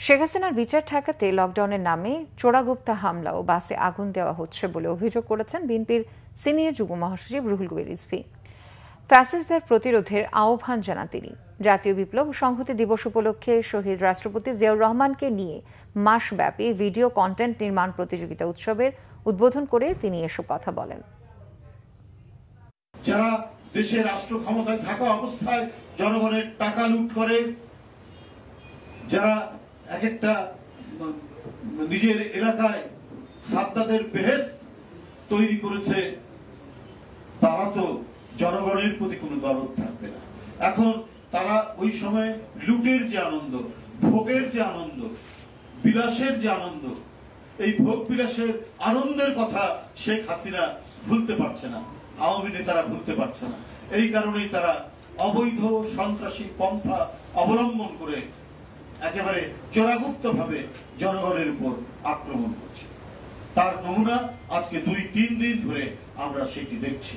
শেখ হাসিনার বিচার ঠেকাতে লকডাউনের নামে চোরাগুপ্তা হামলা ও বাসে আগুন দেওয়া হচ্ছে বলে অভিযোগ করেছেন বিএনপির সিনিয়র যুগ্ম মহাসচিব রুহুল কবির রিজভী। ফ্যাসিস্টদের প্রতিরোধের আহ্বান জানান তিনি। জাতীয় বিপ্লব ও সংহতি দিবস উপলক্ষে শহীদ রাষ্ট্রপতি জিয়াউর রহমানকে নিয়ে মাসব্যাপী ভিডিও কন্টেন্ট নির্মাণ প্রতিযোগিতা উৎসবের উদ্বোধন করে তিনি এসব কথা বলেন। যারা দেশের রাষ্ট্র ক্ষমতায় থাকা অবস্থায় জনগণের টাকা লুট করে, যারা এক একটা নিজের এলাকায় সাদ্দাতের বেহেশত তৈরি করেছে, তারা তো জনগণের প্রতি কোনো দরদ থাকবে না। এখন তারা ওই সময় লুটের যে আনন্দ, ভোগের যে আনন্দ, বিলাসের যে আনন্দ, এই ভোগ বিলাসের আনন্দের কথা শেখ হাসিনা ভুলতে পারছে না, আওয়ামী নেতারা ভুলতে পারছে না। এই কারণেই তারা অবৈধ সন্ত্রাসী পন্থা অবলম্বন করে একেবারে চোরাগুপ্ত ভাবে জনগণের উপর আক্রমণ করছে। তার নমুনা আজকে ২-৩ দিন ধরে আমরা সেটি দেখছি।